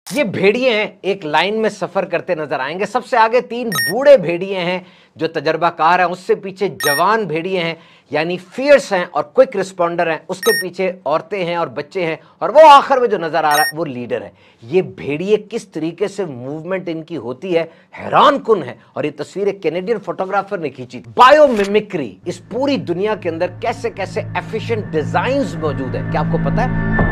ये भेड़िए हैं, एक लाइन में सफर करते नजर आएंगे। सबसे आगे 3 बूढ़े भेड़िए हैं जो तजर्बाकार हैं, उससे पीछे जवान भेड़िए हैं यानी फियर्स हैं और क्विक रिस्पॉन्डर हैं, उसके पीछे औरतें हैं और बच्चे हैं, और वो आखिर में जो नजर आ रहा है वो लीडर है। ये भेड़िए किस तरीके से मूवमेंट इनकी होती है, हैरान कुन है। और ये तस्वीर एक कैनेडियन फोटोग्राफर ने खींची। बायोमिमिक्री, इस पूरी दुनिया के अंदर कैसे कैसे एफिशिएंट डिजाइन्स मौजूद है, क्या आपको पता है?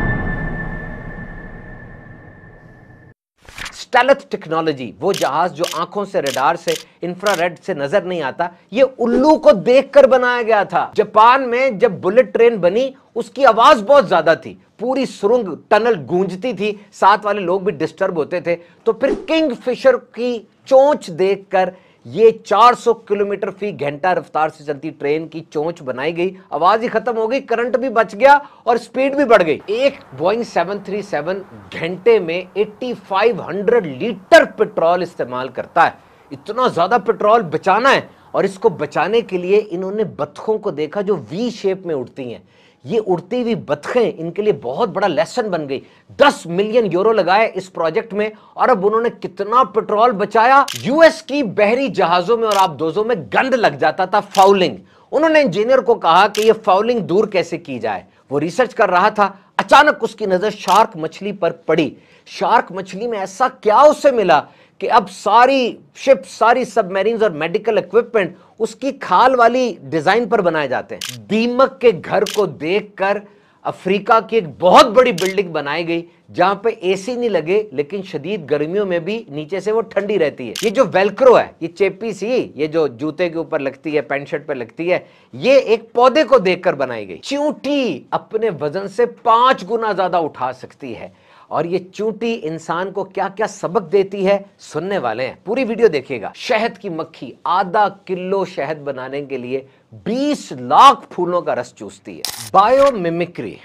स्टेल्थ टेक्नोलॉजी, वो जहाज जो आंखों से, रडार से, इंफ्रारेड से नजर नहीं आता, ये उल्लू को देखकर बनाया गया था। जापान में जब बुलेट ट्रेन बनी, उसकी आवाज बहुत ज्यादा थी, पूरी सुरंग टनल गूंजती थी, साथ वाले लोग भी डिस्टर्ब होते थे। तो फिर किंग फिशर की चोंच देखकर ये 400 किलोमीटर फी घंटा रफ्तार से चलती ट्रेन की चोंच बनाई गई। आवाज ही खत्म हो गई, करंट भी बच गया और स्पीड भी बढ़ गई। एक बोइंग 737 घंटे में 8500 लीटर पेट्रोल इस्तेमाल करता है। इतना ज्यादा पेट्रोल बचाना है, और इसको बचाने के लिए इन्होंने बत्तखों को देखा जो वी शेप में उड़ती हैं। ये उड़ती हुई बत्खें इनके लिए बहुत बड़ा लेसन बन गई। 10 मिलियन यूरो लगाए इस प्रोजेक्ट में, और अब उन्होंने कितना पेट्रोल बचाया। यूएस की बहरी जहाजों में और आबदोजों में गंद लग जाता था, फाउलिंग। उन्होंने इंजीनियर को कहा कि ये फाउलिंग दूर कैसे की जाए। वो रिसर्च कर रहा था, अचानक उसकी नजर शार्क मछली पर पड़ी। शार्क मछली में ऐसा क्या उसे मिला कि अब सारी शिप, सारी सबमरीन्स और मेडिकल इक्विपमेंट उसकी खाल वाली डिजाइन पर बनाए जाते हैं। दीमक के घर को देखकर अफ्रीका की एक बहुत बड़ी बिल्डिंग बनाई गई, जहां पे एसी नहीं लगे, लेकिन शदीद गर्मियों में भी नीचे से वो ठंडी रहती है। ये जो वेल्क्रो है, ये चेपी सी, ये जो जूते के ऊपर लगती है, पैंट शर्ट पे लगती है, ये एक पौधे को देखकर बनाई गई। चींटी अपने वजन से 5 गुना ज्यादा उठा सकती है, और ये चूंटी इंसान को क्या क्या सबक देती है, सुनने वाले हैं, पूरी वीडियो देखिएगा। शहद की मक्खी आधा किलो शहद बनाने के लिए 20 लाख फूलों का रस चूसती है। बायोमिमिक्री,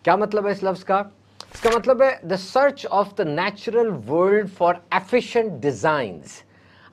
क्या मतलब है इस लफ्ज का? इसका मतलब है the search of the natural world for efficient designs.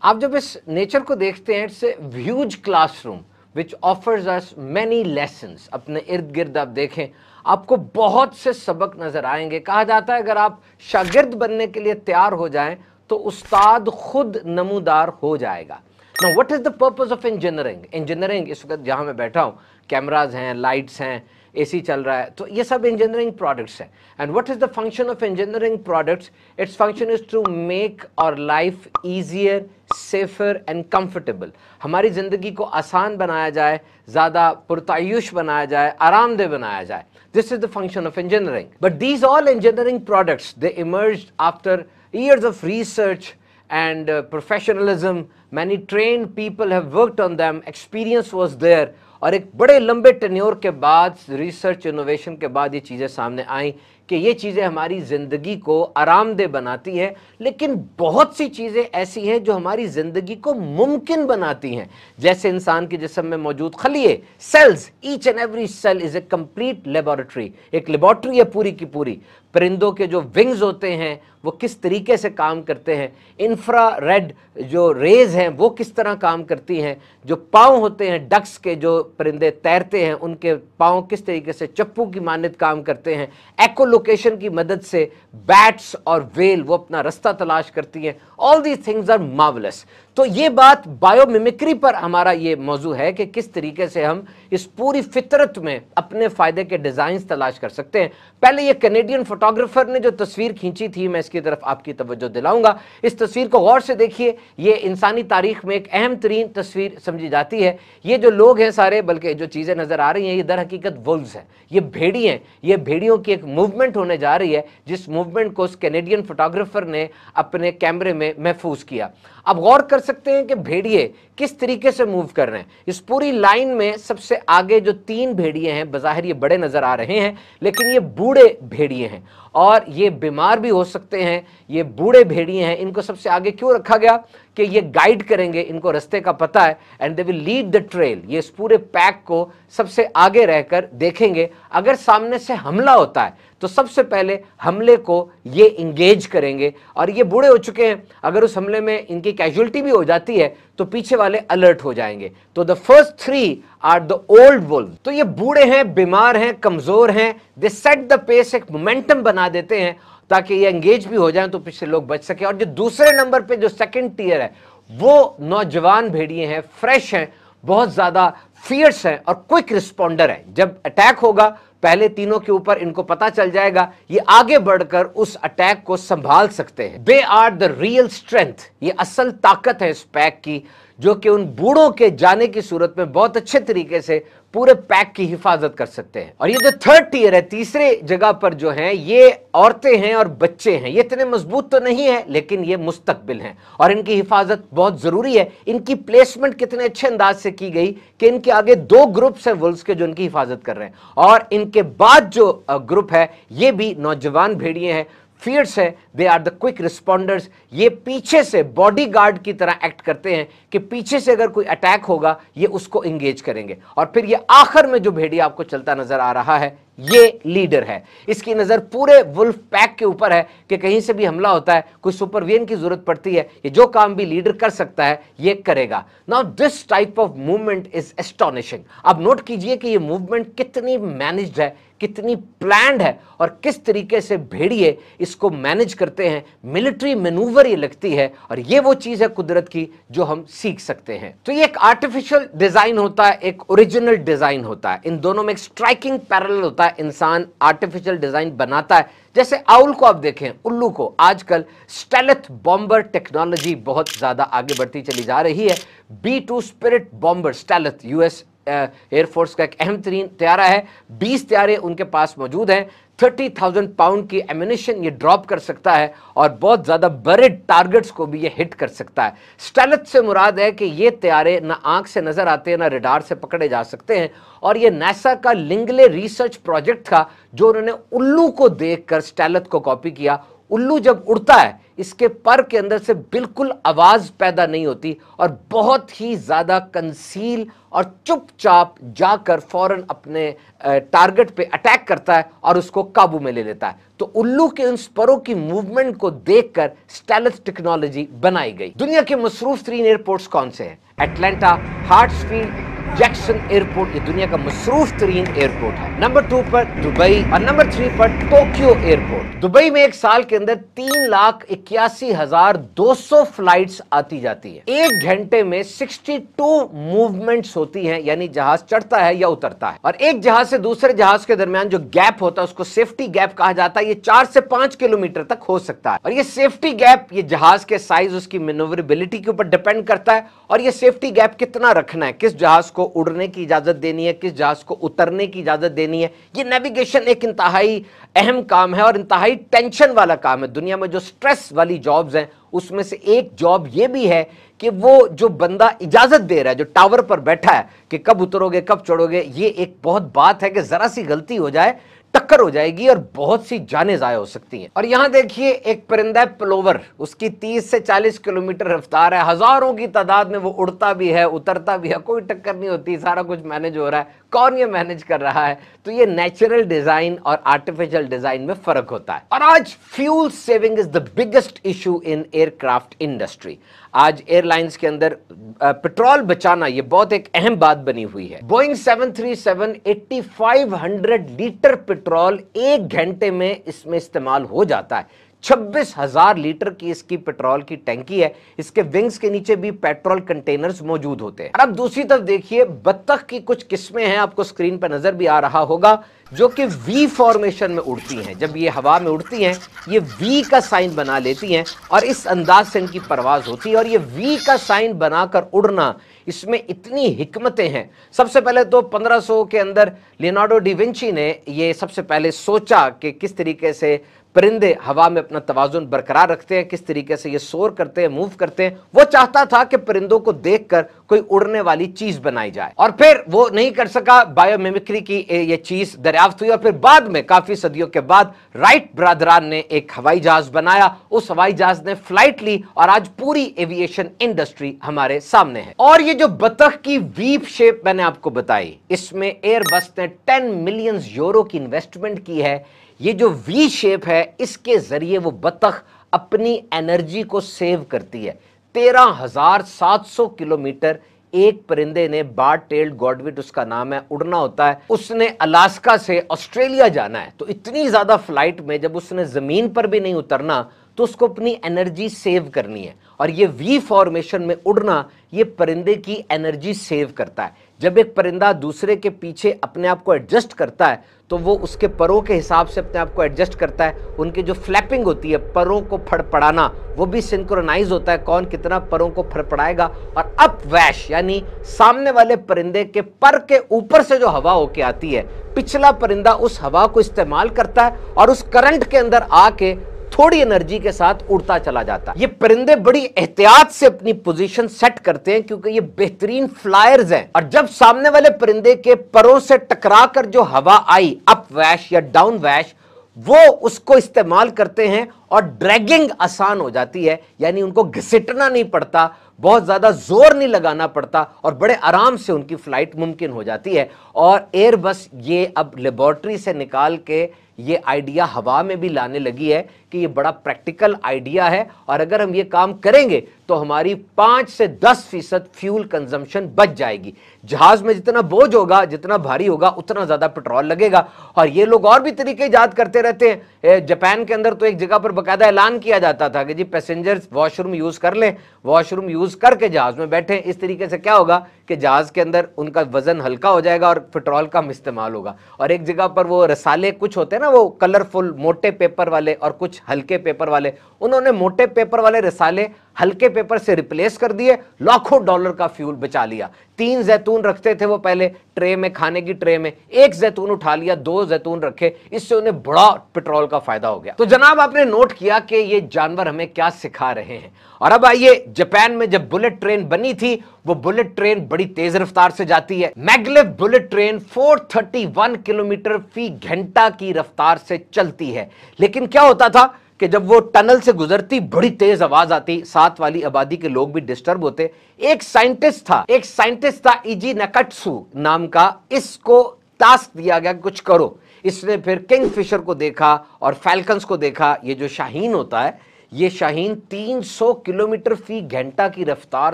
आप जब इस नेचर को देखते हैं, it's a huge classroom which offers us many lessons. अपने इर्द गिर्द आप देखें, आपको बहुत से सबक नजर आएंगे। कहा जाता है अगर आप शागिर्द बनने के लिए तैयार हो जाएं तो उस्ताद खुद नमूदार हो जाएगा। Now, what is the purpose of engineering? Engineering, इस वक्त जहां मैं बैठा हूं, कैमराज हैं, लाइट्स हैं, एसी चल रहा है, तो ये सब इंजीनियरिंग प्रोडक्ट्स हैं। And what is the function of engineering products? Its function is to make our life easier, safer and comfortable. हमारी जिंदगी को आसान बनाया जाए, ज्यादा पुरतायुश बनाया जाए, आरामदेह बनाया जाए। This is the function of engineering. But these all engineering products, they emerged after years of research and professionalism. Many trained people have worked on them. Experience was there. और एक बड़े लंबे टेन्योर के बाद, रिसर्च इनोवेशन के बाद ये चीज़ें सामने आई कि ये चीज़ें हमारी ज़िंदगी को आरामदेह बनाती है। लेकिन बहुत सी चीज़ें ऐसी हैं जो हमारी ज़िंदगी को मुमकिन बनाती हैं, जैसे इंसान के जिस्म में मौजूद खलिए, cells. Each and every cell is a complete laboratory, एक लेबोरेटरी है पूरी की पूरी। परिंदों के जो विंग्स होते हैं वो किस तरीके से काम करते हैं, इंफ्रारेड जो रेज हैं वो किस तरह काम करती हैं, जो पाँव होते हैं डक्स के, जो परिंदे तैरते हैं उनके पाँव किस तरीके से चप्पू की मानद काम करते हैं, एकोलोकेशन की मदद से बैट्स और वेल वो अपना रास्ता तलाश करती हैं। All these things are marvellous. तो ये बात बायोमिमिक्री पर हमारा ये मौजू है कि किस तरीके से हम इस पूरी फितरत में अपने फ़ायदे के डिज़ाइंस तलाश कर सकते हैं। पहले ये कैनेडियन फोटोग्राफर ने जो तस्वीर खींची थी, मैं इसकी तरफ आपकी तवज्जो दिलाऊंगा। इस तस्वीर को गौर से देखिए, ये इंसानी तारीख में एक अहम तरीन तस्वीर समझी जाती है। ये जो लोग हैं सारे, बल्कि जो चीज़ें नज़र आ रही हैं, ये दर हकीकत वुल्व्स हैं, ये भेड़ी हैं। ये भेड़ियों की एक मूवमेंट होने जा रही है, जिस मूवमेंट को उस कैनेडियन फोटोग्राफर ने अपने कैमरे में महफूज किया। अब गौर कर सकते हैं कि भेड़िए किस तरीके से मूव कर रहे हैं। इस पूरी लाइन में सबसे आगे जो 3 भेड़िए हैं, बज़ाहिर ये बड़े नज़र आ रहे हैं, लेकिन ये बूढ़े भेड़िए हैं और ये बीमार भी हो सकते हैं। ये बूढ़े भेड़िए हैं, इनको सबसे आगे क्यों रखा गया कि ये गाइड करेंगे, इनको रास्ते का पता है, and they will lead the trail. ये इस पूरे पैक को सबसे आगे रहकर देखेंगे। अगर सामने से हमला होता है तो सबसे पहले हमले को ये इंगेज करेंगे, और ये बूढ़े हो चुके हैं, अगर उस हमले में इनकी कैजुअल्टी भी हो जाती है तो पीछे वाले अलर्ट हो जाएंगे। तो the first 3 are the old wolves. तो ये बूढ़े हैं, बीमार हैं, कमजोर हैं, दे सेट द पेस, एक मोमेंटम बना देते हैं ताकि ये एंगेज भी हो जाए तो पीछे लोग बच सके। और जो दूसरे नंबर पे जो सेकंड टियर है वो नौजवान भेड़िए हैं, फ्रेश हैं, बहुत ज्यादा फियर्स हैं और क्विक रिस्पॉन्डर है। जब अटैक होगा पहले तीनों के ऊपर इनको पता चल जाएगा, ये आगे बढ़कर उस अटैक को संभाल सकते हैं। They are the real strength, ये असल ताकत है इस पैक की, जो कि उन बूढ़ों के जाने की सूरत में बहुत अच्छे तरीके से पूरे पैक की हिफाजत कर सकते हैं। और ये जो थर्ड टियर है, तीसरे जगह पर जो है, ये औरतें हैं और बच्चे हैं। ये इतने मजबूत तो नहीं है लेकिन ये मुस्तकबिल हैं और इनकी हिफाजत बहुत जरूरी है। इनकी प्लेसमेंट कितने अच्छे अंदाज से की गई कि इनके आगे दो ग्रुप्स हैं वुल्व्स के जो इनकी हिफाजत कर रहे हैं, और इनके बाद जो ग्रुप है ये भी नौजवान भेड़िए हैं, फियर्स है, they are the quick responders. ये पीछे से बॉडीगार्ड की तरह एक्ट करते हैं कि पीछे से अगर कोई अटैक होगा ये उसको इंगेज करेंगे। और फिर ये आखिर में जो भेड़िया आपको चलता नजर आ रहा है ये लीडर है। इसकी नजर पूरे वुल्फ पैक के ऊपर है कि कहीं से भी हमला होता है, कोई सुपरविजन की जरूरत पड़ती है, ये जो काम भी लीडर कर सकता है ये करेगा। Now this type of movement is astonishing. अब नोट कीजिए कि ये मूवमेंट कितनी मैनेज्ड है, कितनी प्लान्ड है और किस तरीके से भेड़िए इसको मैनेज करते हैं। मिलिट्री मैनूवर ये लगती है और ये वो चीज है कुदरत की जो हम सीख सकते हैं। तो ये एक आर्टिफिशियल डिजाइन होता है, एक ओरिजिनल डिजाइन होता है, इन दोनों में एक स्ट्राइकिंग पैरेलल होता है। इंसान आर्टिफिशियल डिजाइन बनाता है, जैसे आउल को आप देखें, उल्लू को, आजकल स्टेल्थ बॉम्बर टेक्नोलॉजी बहुत ज्यादा आगे बढ़ती चली जा रही है। B-2 spirit bomber stealth US air force का एक अहम तरीन त्यारा है। 20 त्यारे उनके पास मौजूद हैं। 30,000 पाउंड की एम्यूनिशन ये ड्रॉप कर सकता है और बहुत ज्यादा बरिड टारगेट्स को भी ये हिट कर सकता है। स्टेल्थ से मुराद है कि ये त्यारे ना आंख से नजर आते हैं ना रडार से पकड़े जा सकते हैं। और ये नासा का लिंगले रिसर्च प्रोजेक्ट था जो उन्होंने उल्लू को देखकर स्टेल्थ को कॉपी किया। उल्लू जब उड़ता है इसके पर के अंदर से बिल्कुल आवाज पैदा नहीं होती और बहुत ही ज्यादा कंसील और चुपचाप जाकर फौरन अपने टारगेट पे अटैक करता है और उसको काबू में ले लेता है। तो उल्लू के उन स्परों की मूवमेंट को देखकर स्टेल्थ टेक्नोलॉजी बनाई गई। दुनिया के मसरूफ तरीन एयरपोर्ट्स कौन से हैं? एटलांटा, हार्ट्सफील्ड, जैक्सन एयरपोर्ट ये दुनिया का मसरूफ तरीन एयरपोर्ट है। नंबर 2 पर दुबई और नंबर 3 पर टोक्यो एयरपोर्ट। दुबई में एक साल के अंदर 3,81,200 फ्लाइट्स आती जाती है। एक घंटे में 62 मूवमेंट्स होती हैं, यानी जहाज चढ़ता है या उतरता है। और एक जहाज से दूसरे जहाज के दरमियान जो गैप होता है उसको सेफ्टी गैप कहा जाता है। ये 4 से 5 किलोमीटर तक हो सकता है। और ये सेफ्टी गैप ये जहाज के साइज, उसकी मैन्यूवरेबिलिटी के ऊपर डिपेंड करता है। और ये सेफ्टी गैप कितना रखना है, किस जहाज को उड़ने की इजाजत देनी है, किस जहाज को उतरने की इजाजत देनी है। ये नेविगेशन एक इंतहाई अहम काम है और इंतहाई टेंशन वाला काम है। दुनिया में जो स्ट्रेस वाली जॉब्स हैं उसमें से एक जॉब ये भी है कि वो जो बंदा इजाजत दे रहा है, जो टावर पर बैठा है कि कब उतरोगे कब चढ़ोगे, ये एक बहुत बात है कि जरा सी गलती हो जाए टक्कर हो जाएगी और बहुत सी जानें ज़ाया हो सकती हैं। और यहां देखिए एक परिंदा प्लोवर, उसकी 30 से 40 किलोमीटर रफ्तार है, हजारों की तादाद में वो उड़ता भी है उतरता भी है, कोई टक्कर नहीं होती, सारा कुछ मैनेज हो रहा है। कौन ये मैनेज कर रहा है? तो ये नेचुरल डिजाइन और आर्टिफिशियल डिजाइन में फर्क होता है। और आज fuel saving is the biggest issue in aircraft industry. आज एयरलाइंस के अंदर पेट्रोल बचाना ये बहुत एक अहम बात बनी हुई है। बोइंग 737 8500 लीटर पेट्रोल एक घंटे में इसमें इस्तेमाल हो जाता है। 26,000 लीटर की इसकी पेट्रोल की टैंकी है। इसके विंग्स के नीचे भी पेट्रोल कंटेनर्स मौजूद होते हैं। अब दूसरी तरफ देखिए, बत्तख की कुछ किस्में हैं, आपको स्क्रीन पर नजर भी आ रहा होगा, जो कि वी फॉर्मेशन में उड़ती हैं। जब ये हवा में उड़ती हैं ये वी का साइन बना लेती हैं और इस अंदाज से इनकी परवाज होती है। और ये वी का साइन बनाकर उड़ना, इसमें इतनी हिकमतें हैं। सबसे पहले तो 1500 के अंदर लियोनार्डो डी विंची ने ये सबसे पहले सोचा कि किस तरीके से परिंदे हवा में अपना तवाजुन बरकरार रखते हैं, किस तरीके से ये सोर करते हैं, मूव करते हैं। वो चाहता था कि परिंदों को देखकर कोई उड़ने वाली चीज बनाई जाए, और फिर वो नहीं कर सका। बायोमिमिक्री की ये चीज दरियाफ्त हुई और फिर बाद में काफी सदियों के बाद राइट ब्रदरान ने एक हवाई जहाज बनाया। उस हवाई जहाज ने फ्लाइट ली और आज पूरी एविएशन इंडस्ट्री हमारे सामने है। और ये जो बतख की वीप शेप मैंने आपको बताई, इसमें एयरबस ने 10 मिलियन यूरो की इन्वेस्टमेंट की है। ये जो वी शेप है इसके जरिए वो बतख अपनी एनर्जी को सेव करती है। 13,700 किलोमीटर एक परिंदे ने, बार्ड टेल्ड गॉडविट उसका नाम है, उड़ना होता है, उसने अलास्का से ऑस्ट्रेलिया जाना है, तो इतनी ज्यादा फ्लाइट में जब उसने जमीन पर भी नहीं उतरना तो उसको अपनी एनर्जी सेव करनी है। और ये वी फॉर्मेशन में उड़ना, ये परिंदे की एनर्जी सेव करता है। जब एक परिंदा दूसरे के पीछे अपने आप को एडजस्ट करता है तो वो उसके परों के हिसाब से अपने आप को एडजस्ट करता है। उनकी जो फ्लैपिंग होती है, परों को फड़फड़ाना, वो भी सिंक्रोनाइज होता है, कौन कितना परों को फड़फड़ाएगा। और अप वैश यानी सामने वाले परिंदे के पर के ऊपर से जो हवा होके आती है, पिछला परिंदा उस हवा को इस्तेमाल करता है और उस करंट के अंदर आके थोड़ी एनर्जी के साथ उड़ता चला जाता है। ये परिंदे बड़ी एहतियात से अपनी पोजीशन सेट करते हैं क्योंकि ये बेहतरीन फ्लायर्स हैं। और जब सामने वाले परिंदे के परों से टकराकर जो हवा आई, अप वैश या डाउन वैश, वो उसको इस्तेमाल करते हैं और ड्रैगिंग आसान हो जाती है, यानी उनको घसीटना नहीं पड़ता, बहुत ज्यादा जोर नहीं लगाना पड़ता और बड़े आराम से उनकी फ्लाइट मुमकिन हो जाती है। और एयरबस ये अब लेबोरेटरी से निकाल के ये आइडिया हवा में भी लाने लगी है कि ये बड़ा प्रैक्टिकल आइडिया है और अगर हम ये काम करेंगे तो हमारी 5 से 10% फ्यूल कंजम्पशन बच जाएगी। जहाज में जितना बोझ होगा, जितना भारी होगा, उतना ज्यादा पेट्रोल लगेगा। और ये लोग और भी तरीके इजाद करते रहते हैं। जापान के अंदर तो एक जगह पर बकायदा ऐलान किया जाता था कि जी पैसेंजर्स वॉशरूम यूज कर लें, वॉशरूम यूज करके जहाज में बैठे। इस तरीके से क्या होगा कि जहाज के अंदर उनका वजन हल्का हो जाएगा और पेट्रोल कम इस्तेमाल होगा। और एक जगह पर वो रसाले कुछ होते हैं ना, वो कलरफुल मोटे पेपर वाले और कुछ हल्के पेपर वाले, उन्होंने मोटे पेपर वाले रसाले हल्के पेपर से रिप्लेस कर दिए, लाखों डॉलर का फ्यूल बचा लिया। 3 जैतून रखते थे वो पहले ट्रे में, खाने की ट्रे में, 1 जैतून उठा लिया, 2 जैतून रखे, इससे उन्हें बड़ा पेट्रोल का फायदा हो गया। तो जनाब आपने नोट किया कि ये जानवर हमें क्या सिखा रहे हैं। और अब आइए, जापान में जब बुलेट ट्रेन बनी थी, वो बुलेट ट्रेन बड़ी तेज रफ्तार से जाती है। मैग्लेव बुलेट ट्रेन 431 किलोमीटर फी घंटा की रफ्तार से चलती है। लेकिन क्या होता था कि जब वो टनल से गुजरती बड़ी तेज आवाज आती, साथ वाली आबादी के लोग भी डिस्टर्ब होते। एक साइंटिस्ट था इजी नकट्सु नाम का, इसको टास्क दिया गया कुछ करो। इसने फिर किंगफिशर को देखा और फैल्कन्स को देखा। ये जो शाहीन होता है, ये शाहीन 300 किलोमीटर फी घंटा की रफ्तार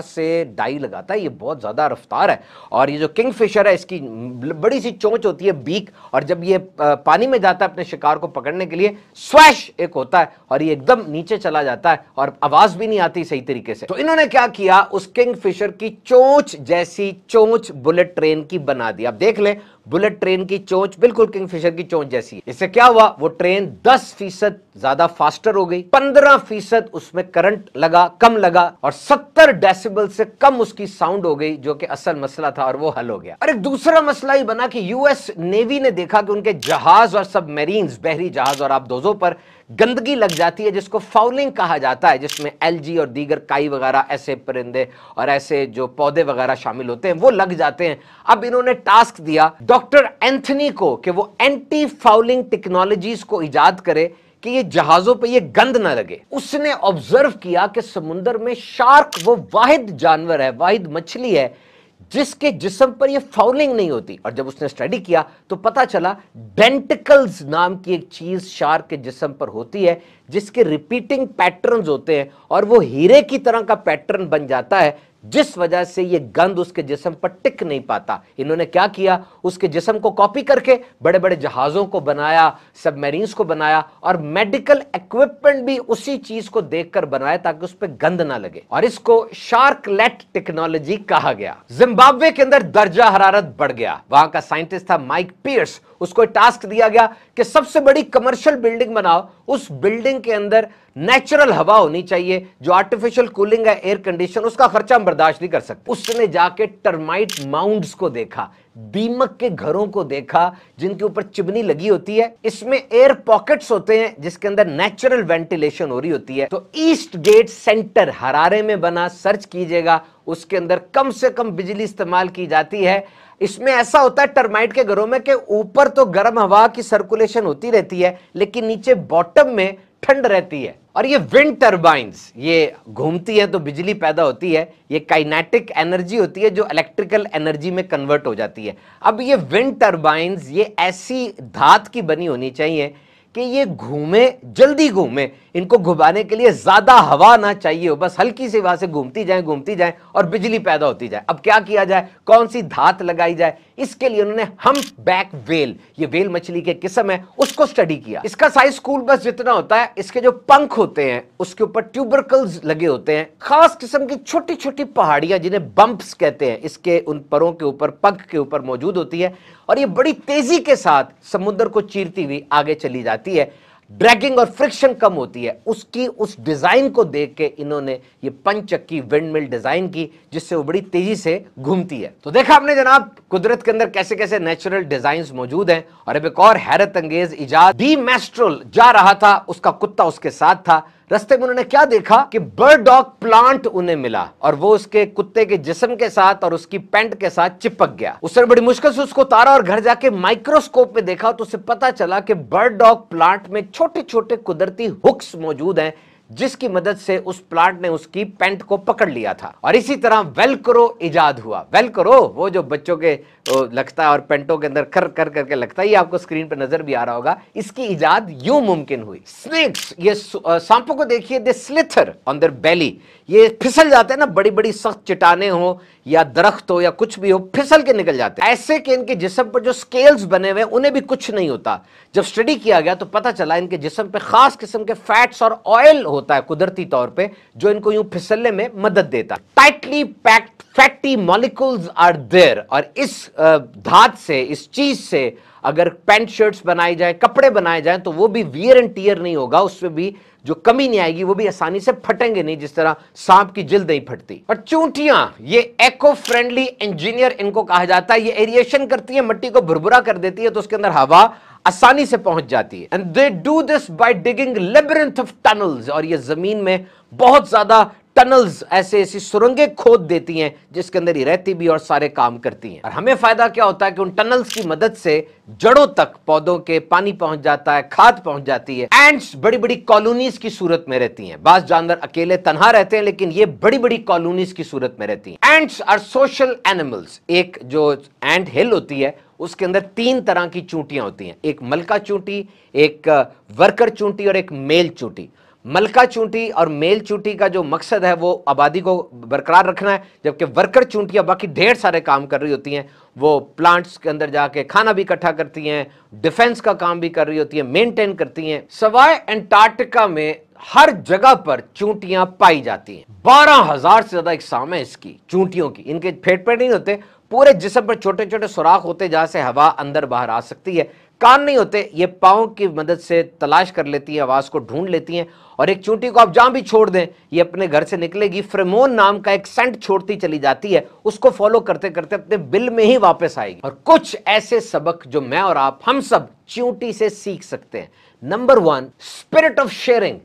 से डाई लगाता है, ये बहुत ज्यादा रफ्तार है। और ये जो किंगफिशर है, इसकी बड़ी सी चोंच होती है, बीक, और जब ये पानी में जाता है अपने शिकार को पकड़ने के लिए, स्वैश एक होता है और ये एकदम नीचे चला जाता है और आवाज भी नहीं आती सही तरीके से। तो इन्होंने क्या किया, उस किंगफिशर की चोंच जैसी चोंच बुलेट ट्रेन की बना दी। आप देख लें, बुलेट ट्रेन की चोंच बिल्कुल किंगफिशर की चोंच जैसी है। इससे क्या हुआ, वो ट्रेन 10% ज्यादा फास्टर हो गई, 15% उसमें करंट लगा, कम लगा, और 70 डेसिबल से कम उसकी साउंड हो गई, जो कि असल मसला था, और वो हल हो गया। और एक दूसरा मसला ही बना कि यूएस नेवी ने देखा कि उनके जहाज और सबमरीन्स, बहरी जहाज और आबदोजों पर गंदगी लग जाती है, जिसको फाउलिंग कहा जाता है, जिसमें एलजी और दीगर काई वगैरह ऐसे परिंदे और ऐसे जो पौधे वगैरह शामिल होते हैं, वो लग जाते हैं। अब इन्होंने टास्क दिया डॉक्टर एंथनी को कि वो एंटी फाउलिंग टेक्नोलॉजीज को इजाद करे कि ये जहाजों पे ये गंद ना लगे। उसने ऑब्जर्व किया कि समुद्र में शार्क वो वाहिद जानवर है, वाहिद मछली है जिसके जिस्म पर ये फाउलिंग नहीं होती। और जब उसने स्टडी किया तो पता चला डेंटिकल्स नाम की एक चीज शार्क के जिस्म पर होती है, जिसके रिपीटिंग पैटर्न्स होते हैं और वो हीरे की तरह का पैटर्न बन जाता है, जिस वजह से ये गंद उसके जिस्म पर टिक नहीं पाता। इन्होंने क्या किया, उसके जिस्म को कॉपी करके बड़े बड़े जहाजों को बनाया, सबमरीन्स को बनाया, और मेडिकल इक्विपमेंट भी उसी चीज को देखकर बनाया ताकि उस पर गंद ना लगे, और इसको शार्कलेट टेक्नोलॉजी कहा गया। जिम्बाब्वे के अंदर दर्जा हरारत बढ़ गया। वहां का साइंटिस्ट था माइक पियर्स, उसको टास्क दिया गया कि सबसे बड़ी कमर्शियल बिल्डिंग बनाओ, उस बिल्डिंग के अंदर नेचुरल हवा होनी चाहिए, जो आर्टिफिशियल कूलिंग है, एयर कंडीशन, उसका खर्चा हम बर्दाश्त नहीं कर सकते। उसने जाके टर्माइट माउंड्स को देखा, दीमक के घरों को देखा जिनके ऊपर चिमनी लगी होती है, इसमें एयर पॉकेट्स होते हैं जिसके अंदर नेचुरल वेंटिलेशन हो रही होती है। तो ईस्ट गेट सेंटर हरारे में बना, सर्च कीजिएगा, उसके अंदर कम से कम बिजली इस्तेमाल की जाती है। इसमें ऐसा होता है टर्माइट के घरों में कि ऊपर तो गर्म हवा की सर्कुलेशन होती रहती है, लेकिन नीचे बॉटम में ठंड रहती है। और ये विंड टर्बाइंस ये घूमती है तो बिजली पैदा होती है, ये काइनेटिक एनर्जी होती है जो इलेक्ट्रिकल एनर्जी में कन्वर्ट हो जाती है। अब ये विंड टर्बाइंस ये ऐसी धात की बनी होनी चाहिए कि ये घूमे, जल्दी घूमे, इनको घुमाने के लिए ज्यादा हवा ना चाहिए हो, बस हल्की सी वहां से घूमती जाए और बिजली पैदा होती जाए। अब क्या किया जाए, कौन सी धात लगाई जाए, इसके लिए उन्होंने हम्प बैक वेल, ये वेल मछली के किस्म है, उसको स्टडी किया। इसका साइज स्कूल बस जितना होता है। इसके जो पंख होते हैं उसके ऊपर ट्यूबरकल्स लगे होते हैं, खास किस्म की छोटी छोटी पहाड़ियां जिन्हें बम्प्स कहते हैं, इसके उन परों के ऊपर, पंख के ऊपर मौजूद होती है और ये बड़ी तेजी के साथ समुद्र को चीरती हुई आगे चली जाती है। ड्रैगिंग और फ्रिक्शन कम होती है। उसकी उस डिजाइन को देख के इन्होंने ये पंचक्की विंडमिल डिजाइन की, जिससे वो बड़ी तेजी से घूमती है। तो देखा आपने जनाब कुदरत के अंदर कैसे कैसे नेचुरल डिजाइन्स मौजूद हैं। और अब एक और हैरत अंगेज इजाद, डी मैस्ट्रोल जा रहा था, उसका कुत्ता उसके साथ था। रस्ते में उन्होंने क्या देखा कि बर्डॉग प्लांट उन्हें मिला और वो उसके कुत्ते के जिस्म के साथ और उसकी पैंट के साथ चिपक गया। उसने बड़ी मुश्किल से उसको उतारा और घर जाके माइक्रोस्कोप में देखा तो उसे पता चला कि बर्डॉग प्लांट में छोटे छोटे कुदरती हुक्स मौजूद हैं, जिसकी मदद से उस प्लांट ने उसकी पैंट को पकड़ लिया था। और इसी तरह वेलक्रो इजाद हुआ। वेलक्रो वो जो बच्चों के लगता है और पेंटों के अंदर कर कर करके लगता है, ये आपको स्क्रीन पर नजर भी आ रहा होगा। इसकी इजाद यूं मुमकिन हुई। स्नेक्स, ये सांपों को देखिए, दे स्लिथर ऑन देयर बेली, ये फिसल जाते हैं ना, बड़ी बड़ी सख्त चट्टाने हो या दरख्त हो या कुछ भी हो, फिसल के निकल जाते हैं। ऐसे कि इनके जिस्म पर जो स्केल्स बने हुए उन्हें भी कुछ नहीं होता। जब स्टडी किया गया तो पता चला इनके जिस्म पे खास किस्म के फैट्स और ऑयल होता है कुदरती तौर पे, जो इनको यूं फिसलने में मदद देता है। Tightly packed fatty molecules are there, और इस धात से, इस चीज से अगर पैंट शर्ट्स बनाई जाए, कपड़े बनाए जाए, तो वो भी वियर एंड टियर नहीं होगा, उसमें भी जो कमी नहीं आएगी, वो भी आसानी से फटेंगे नहीं, जिस तरह सांप की जिल्द नहीं फटती। और चूंटियां, ये इको फ्रेंडली इंजीनियर इनको कहा जाता है। ये एरिएशन करती है, मिट्टी को भुरभुरा कर देती है, तो उसके अंदर हवा आसानी से पहुंच जाती है। And they do this by digging labyrinth of tunnels, और ये जमीन में बहुत ज्यादा टनल्स, ऐसी सुरंगें खोद देती हैं, जिसके अंदर ये रहती भी और सारे काम करती हैं। और हमें फायदा क्या होता है कि उन टनल्स की मदद से जड़ों तक पौधों के पानी पहुंच जाता है, खाद पहुंच जाती है। एंट्स बड़ी बड़ी कॉलोनीज की सूरत में रहती हैं। बाज जानवर अकेले तन्हा रहते हैं, लेकिन ये बड़ी बड़ी कॉलोनीज की सूरत में रहती हैं। Ants are social animals. एक जो एंट हिल होती है उसके अंदर 3 तरह की चूंटियां होती हैं, एक मलका चूंटी, एक वर्कर चूंटी और एक मेल चूंटी। मलका चूंटी और मेल चूंटी का जो मकसद है वो आबादी को बरकरार रखना है, जबकि वर्कर चूंटियां बाकी ढेर सारे काम कर रही होती हैं। वो प्लांट्स के अंदर जाके खाना भी इकट्ठा करती हैं, डिफेंस का काम भी कर रही होती हैं, मेंटेन करती हैं। सवाए अंटार्कटिका में हर जगह पर चूंटियां पाई जाती हैं। 12,000 से ज्यादा इकसाम है इसकी चूंटियों की। इनके फेट नहीं होते, पूरे जिस्म पर छोटे छोटे सुराख होते जहां से हवा अंदर बाहर आ सकती है। कान नहीं होते, ये पांव की मदद से तलाश कर लेती हैं, आवाज को ढूंढ लेती हैं। और एक चूंटी को आप जहां भी छोड़ दें, ये अपने घर से निकलेगी, फेरोमोन नाम का एक सेंट छोड़ती चली जाती है, उसको फॉलो करते करते अपने बिल में ही वापस आएगी। और कुछ ऐसे सबक जो मैं और आप, हम सब चूंटी से सीख सकते हैं। Number 1, spirit of sharing.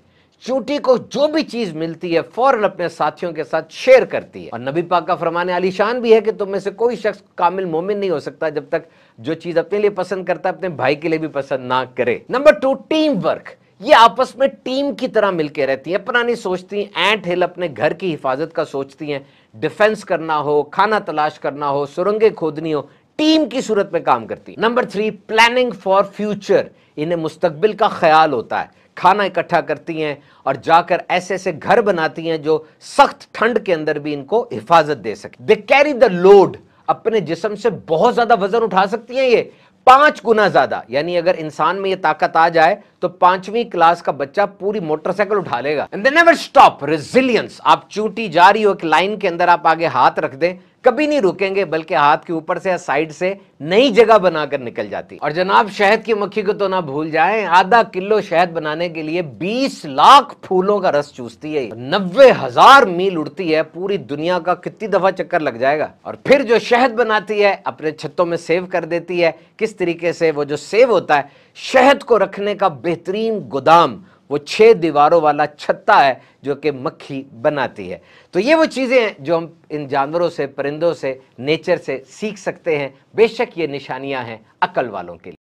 चूंटी को जो भी चीज मिलती है फौरन अपने साथियों के साथ शेयर करती है। और नबी पाक का फरमान आलीशान भी है कि तुम में से कोई शख्स कामिल मोमिन नहीं हो सकता जब तक जो चीज अपने लिए पसंद करता है अपने भाई के लिए भी पसंद ना करे। Number 2, team work. ये आपस में टीम की तरह मिलकर रहती है, अपना नहीं सोचती। एंट हिल अपने घर की हिफाजत का सोचती हैं, डिफेंस करना हो, खाना तलाश करना हो, सुरंगें खोदनी हो, टीम की सूरत में काम करती है। Number 3, planning for future. इन्हें मुस्तकबिल का ख्याल होता है, खाना इकट्ठा करती हैं और जाकर ऐसे ऐसे घर बनाती हैं जो सख्त ठंड के अंदर भी इनको हिफाजत दे सके। They carry the load. अपने जिस्म से बहुत ज्यादा वजन उठा सकती हैं ये, 5 गुना ज्यादा। यानी अगर इंसान में ये ताकत आ जाए तो 5वीं क्लास का बच्चा पूरी मोटरसाइकिल उठा लेगा। And they never stop. Resilience. आप चूंटी जा रही हो, एक लाइन के अंदर आप आगे हाथ रख दें, कभी नहीं रुकेंगे, बल्कि हाथ के ऊपर से या साइड से नई जगह बनाकर निकल जाती। और जनाब शहद की मक्खी को तो ना भूल जाएं, आधा किलो शहद बनाने के लिए 20 लाख फूलों का रस चूसती है। 90,000 मील उड़ती है, पूरी दुनिया का कितनी दफा चक्कर लग जाएगा। और फिर जो शहद बनाती है अपने छत्तों में सेव कर देती है। किस तरीके से? वो जो सेव होता है, शहद को रखने का बेहतरीन गोदाम वो 6 दीवारों वाला छत्ता है जो कि मक्खी बनाती है। तो ये वो चीज़ें हैं जो हम इन जानवरों से, परिंदों से, नेचर से सीख सकते हैं। बेशक ये निशानियां हैं अक्ल वालों के लिए।